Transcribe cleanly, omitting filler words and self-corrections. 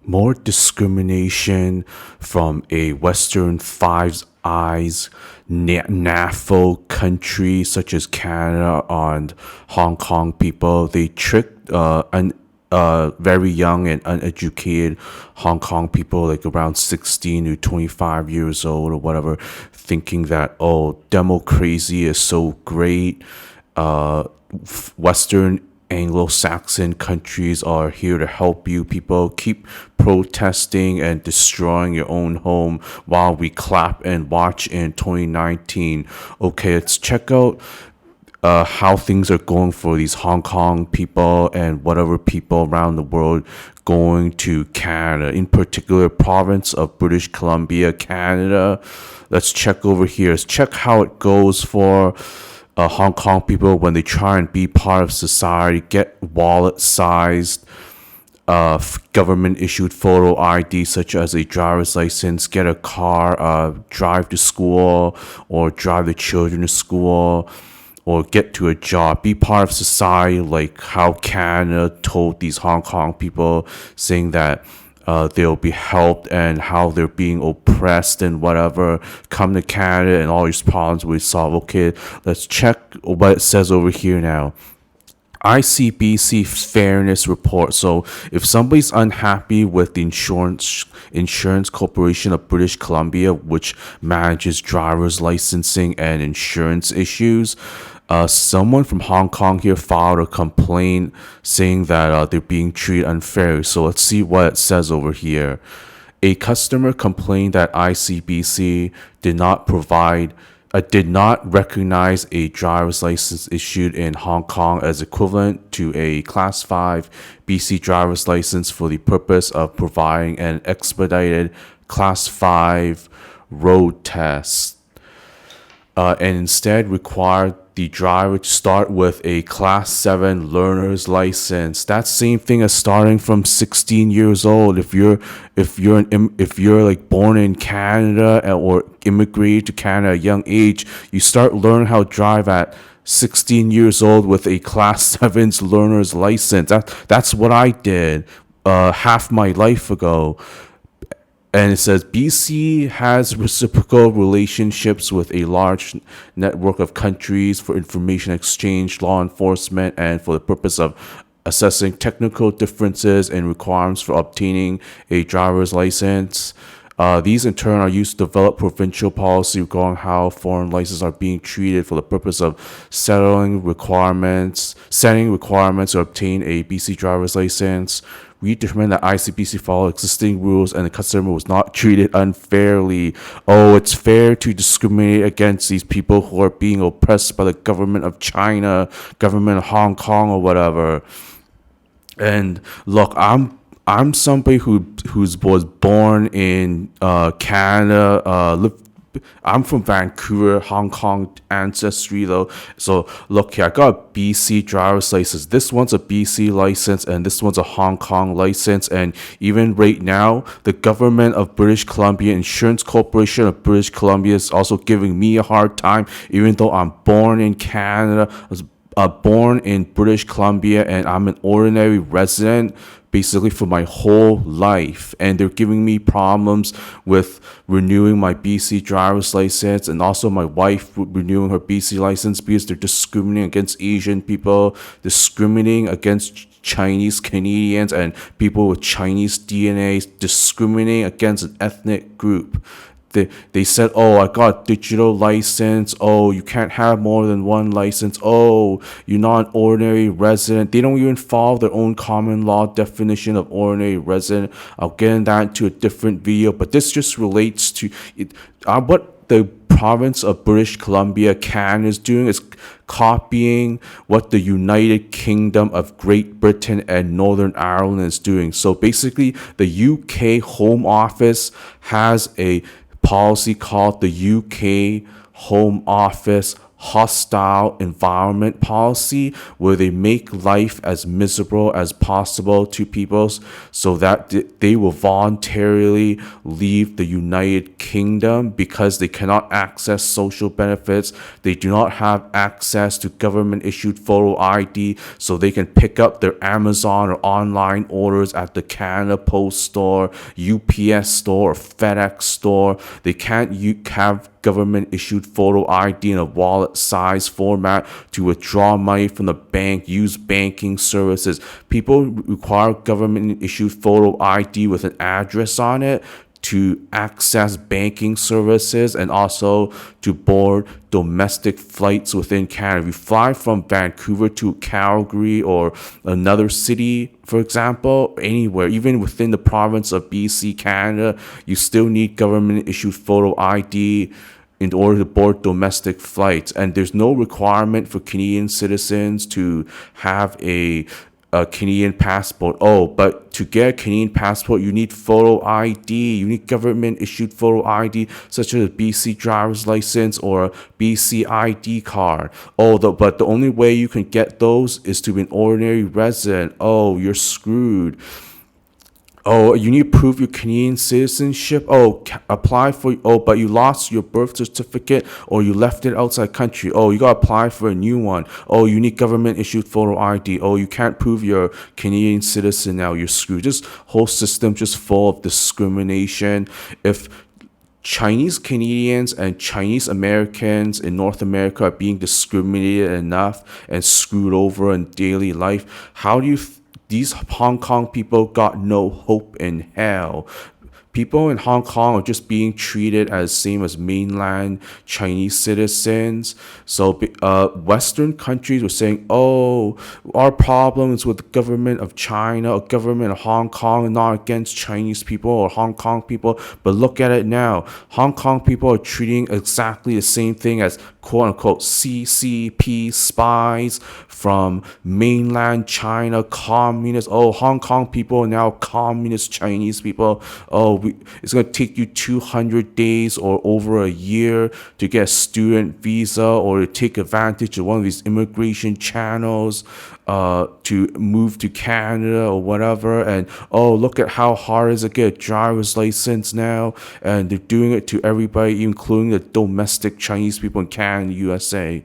more discrimination from a Western Five Eyes NAFO country such as Canada on Hong Kong people. They tricked very young and uneducated Hong Kong people, like around 16 to 25 years old or whatever, thinking that, oh, democracy is so great. Western Anglo-Saxon countries are here to help you. People keep protesting and destroying your own home while we clap and watch in 2019. Okay, let's check out how things are going for these Hong Kong people and whatever people around the world going to Canada, in particular province of British Columbia, Canada. Let's check over here. Let's check how it goes for Hong Kong people when they try and be part of society, get wallet-sized government-issued photo ID such as a driver's license, get a car, drive to school or drive the children to school, or get to a job, be part of society, like how Canada told these Hong Kong people, saying that they'll be helped and how they're being oppressed and whatever. Come to Canada and all these problems will be solved. Okay, let's check what it says over here now. ICBC fairness report. So if somebody's unhappy with the insurance corporation of British Columbia, which manages driver's licensing and insurance issues, someone from Hong Kong here filed a complaint saying that they're being treated unfairly. So let's see what it says over here. A customer complained that ICBC did not recognize a driver's license issued in Hong Kong as equivalent to a Class 5 BC driver's license for the purpose of providing an expedited Class 5 road test, and instead required the driver to start with a Class 7 learner's license. That's same thing as starting from 16 years old. If you're like born in Canada or immigrated to Canada at a young age, you start learning how to drive at 16 years old with a Class 7's learner's license. That's what I did half my life ago. And it says BC has reciprocal relationships with a large network of countries for information exchange, law enforcement, and for the purpose of assessing technical differences and requirements for obtaining a driver's license. These in turn are used to develop provincial policy regarding how foreign licenses are being treated for the purpose of setting requirements to obtain a BC driver's license. We determined that ICBC followed existing rules and the customer was not treated unfairly. Oh, it's fair to discriminate against these people who are being oppressed by the government of China, government of Hong Kong, or whatever. And look, I'm somebody who was born in Canada, I'm from Vancouver, Hong Kong ancestry though. So look here, I got a BC driver's license. This one's a BC license and this one's a Hong Kong license. And even right now, the government of British Columbia, Insurance Corporation of British Columbia is also giving me a hard time, even though I'm born in Canada, I was born in British Columbia, and I'm an ordinary resident basically for my whole life, and they're giving me problems with renewing my BC driver's license, and also my wife renewing her BC license because they're discriminating against Asian people, discriminating against Chinese Canadians and people with Chinese DNA, discriminating against an ethnic group. They said, oh, I got a digital license. Oh, you can't have more than one license. Oh, you're not an ordinary resident. They don't even follow their own common law definition of ordinary resident. I'll get into that into a different video, but this just relates to it. What the province of British Columbia, Canada is doing is copying what the United Kingdom of Great Britain and Northern Ireland is doing. So basically, the UK Home Office has a policy called the UK Home Office hostile environment policy where they make life as miserable as possible to people so that they will voluntarily leave the United Kingdom because they cannot access social benefits. They do not have access to government issued photo ID so they can pick up their Amazon or online orders at the Canada Post store, UPS store, or FedEx store. They can't have government issued photo ID in a wallet size format to withdraw money from the bank, use banking services. People require government issued photo ID with an address on it to access banking services and also to board domestic flights within Canada. If you fly from Vancouver to Calgary or another city, for example, anywhere, even within the province of BC, Canada, you still need government issued photo ID in order to board domestic flights. And there's no requirement for Canadian citizens to have a Canadian passport. Oh, but to get a Canadian passport, you need photo ID. You need government issued photo ID, such as a BC driver's license or a BC ID card. Oh, but the only way you can get those is to be an ordinary resident. Oh, you're screwed. Oh, you need to prove your Canadian citizenship. Oh, apply for. Oh, but you lost your birth certificate or you left it outside country. Oh, you gotta apply for a new one. Oh, you need government issued photo ID. Oh, you can't prove you're Canadian citizen now. You're screwed. This whole system just full of discrimination. If Chinese Canadians and Chinese Americans in North America are being discriminated enough and screwed over in daily life, how do you these Hong Kong people got no hope in hell? People in Hong Kong are just being treated as same as mainland Chinese citizens. So Western countries were saying, oh, our problem is with the government of China or government of Hong Kong, not against Chinese people or Hong Kong people. But look at it now. Hong Kong people are treating exactly the same thing as quote unquote CCP spies from mainland China, communists. Oh, Hong Kong people are now communist Chinese people. Oh, it's going to take you 200 days or over a year to get a student visa or to take advantage of one of these immigration channels to move to Canada or whatever. And oh, look at how hard it is to get a driver's license now. And they're doing it to everybody, including the domestic Chinese people in Canada and the USA.